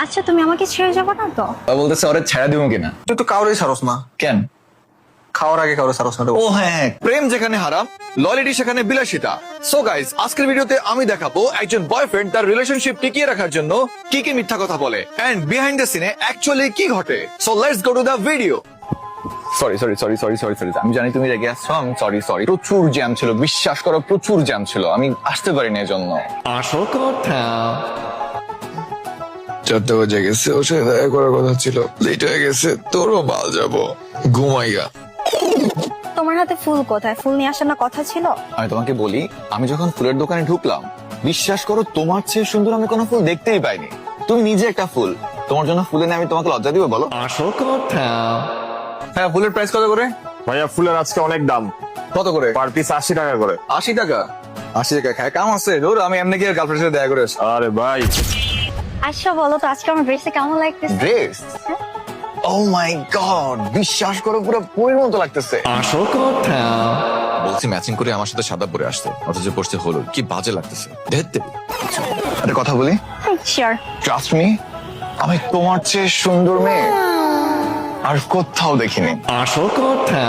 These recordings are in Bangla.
আচ্ছা তুমি আমাকে ছেড়ে যাবো না তো? বলতেছে ওরে ছেড়ে দিব কিনা। তুই তো কাউরেই ছাড়স না, কেন? খাওয়ার আগে কাউরে ছাড়স না। ও হ্যাঁ, প্রেম যেখানে হারাম, লয়ালিটি সেখানে বিলাসিতা। সো গাইস, আজকের ভিডিওতে আমি দেখাবো একজন বয়ফ্রেন্ড তার রিলেশনশিপ টিকিয়ে রাখার জন্য কি কি মিথ্যা কথা বলে এন্ড বিহাইন্ড দ্য সিনে অ্যাকচুয়ালি কি ঘটে। So let's go to the video. Sorry আমি জানি তুমি রেগে আসছো, আমি সরি। প্রচুর জ্যাম ছিল, বিশ্বাস করো প্রচুর জ্যাম ছিল, আমি আসতে পারিনি এজন্য। আসল কথা 4টা বাজে গেছে, ওর সাথে দেখা করার কথা ছিল, লেট হয়ে গেছে, তোরও বাল যাবো, ঘুমাইগা। তোমার হাতে ফুল কোথায়? ফুল নিয়ে আসার না কথা ছিল? আমি তোমাকে বলি, আমি যখন ফুলের দোকানে ঢুকলাম, বিশ্বাস করো তোমার চেয়ে সুন্দর আমি কোনো ফুল দেখতেই পাইনি। তুমি নিজে একটা ফুল, তোমার জন্য ফুল এনে আমি তোমাকে লজ্জা দিব বলো? আসল কথা। হ্যাঁ, ফুলের প্রাইস কত করে? ভাইয়া ফুলের আজকে অনেক দাম, কত করে? পার পিস 80 টাকা করে। 80 টাকা? 80 টাকা খায় কাম আছে? ধর আমি এমনি কি গার্লফ্রেন্ডের সাথে দেখা করে আসি। আরে ভাই, আচ্ছা বলো তো আজকে আমার ড্রেসে কেমন লাগতেছে? ড্রেস? ও মাই গড, বিশ্বাস করো পুরো পরীর মতো লাগতেছে। আসল কথা। বলছি ম্যাচিং করে আমার সাথে সাদা পরে আসতে, অথচ পড়ছে হলুদ, কি বাজে লাগতেছে। দেখতে একটা কথা বলি, শিওর। ট্রাস্ট মি, আমি তোমার চেয়ে সুন্দর মেয়ে আর কোথাও দেখিনি। আসল কথা।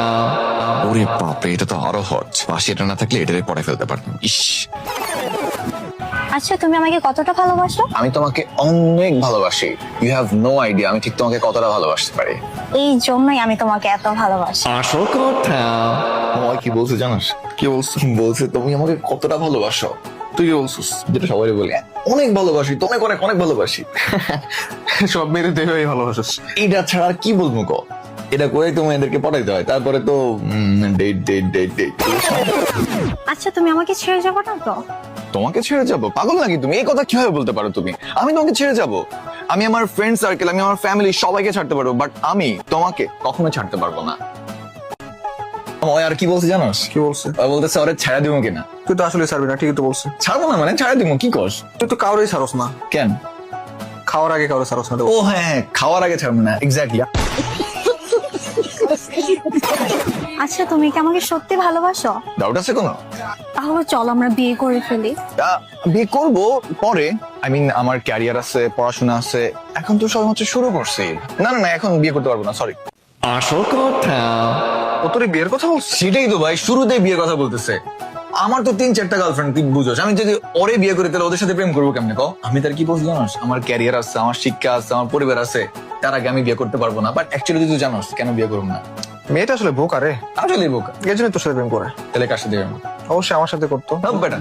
ওরে বাপরে, এটা তো আরো হট। পাশে এটা না থাকলে এটারে পড়ে ফেলতে পারতাম। ইস, আচ্ছা তুমি আমাকে কতটা ভালোবাসো? আমি তোমাকে অনেক ভালোবাসি। ইউ হ্যাভ নো আইডিয়া আমি ঠিক তোমাকে কতটা ভালোবাসতে পারি। এই জন্যই আমি তোমাকে এত ভালোবাসি। আসল কথা। আমার কি বলছে জানাস? কি বলছিস? বলছে তুমি আমাকে কতটা ভালোবাসো। তুই কি বলছিস? যেটা সবাই বলি, অনেক ভালোবাসি, তো অনেক অনেক অনেক ভালোবাসি। সব মেয়েদের দেখেই ভালোবাসিস। এটা ছাড়া আর কি বলবো গো? এটা করে তুমি এদেরকে পটাইতে হয়, তারপরে তো ডেট। আচ্ছা তুমি আমাকে ছেড়ে যাবো না তো? তোমাকে ছেড়ে যাব? পাগল নাকি তুমি? এই কথা কিভাবে বলতে পারো তুমি? আমি তোমাকে ছেড়ে যাব? আমি আমার ফ্রেন্ড সার্কেল, আমি আমার ফ্যামিলি সবাইকে ছাড়তে পারবো, বাট আমি তোমাকে কখনো ছাড়তে পারবো না। ওই আর কি বলছে জানোস? কি বলছে? ও বলতেছে ওরে ছেড়ে দিব কিনা। তুই তো আসলে ছাড়বি না, ঠিকই তো বলছে। ছাড়বো না মানে ছাড়ে দিব, কি করস? তুই তো কাউরেই ছাড়স না, কেন? খাওয়ার আগে কাউরে ছাড়স না। ও হ্যাঁ, খাওয়ার আগে ছাড়বো না, এক্স্যাক্টলি। আচ্ছা তুমি কি আমাকে সত্যি ভালোবাসো? ডাউট আছে কোনো? তাহলে চলো আমরা বিয়ে করে ফেলি। বিয়ে করবো পরে, আই মিন আমার ক্যারিয়ার আছে, পড়াশোনা আছে, এখন তো সবেমাত্র শুরু করছি। না, এখন বিয়ে করতে পারবো না, সরি। আসল কথা। ও তোর বিয়ের কথা বলছিস? সেটাই তো ভাই, শুরুতেই বিয়ের কথা বলতেছে। আমার তো 3-4টা গার্লফ্রেন্ড, তুই বুঝোস। আমি যদি ওরে বিয়ে করি তাহলে ওদের সাথে প্রেম করবো কেমনে কও? আমি তার কি বলছি জানোস? আমার ক্যারিয়ার আছে, আমার শিক্ষা আছে, আমার পরিবার আছে, তার আগে আমি বিয়ে করতে পারবো না। বাট অ্যাকচুয়ালি তুই জানোস কেন বিয়ে করবো না? মেয়েটা আসলে বোকা রে, আসলে বোকা। এই জন্য তোর সাথে প্রেম করে। তাহলে কার সাথে প্রেম করবো? অবশ্যই আমার সাথে করতো। বেটা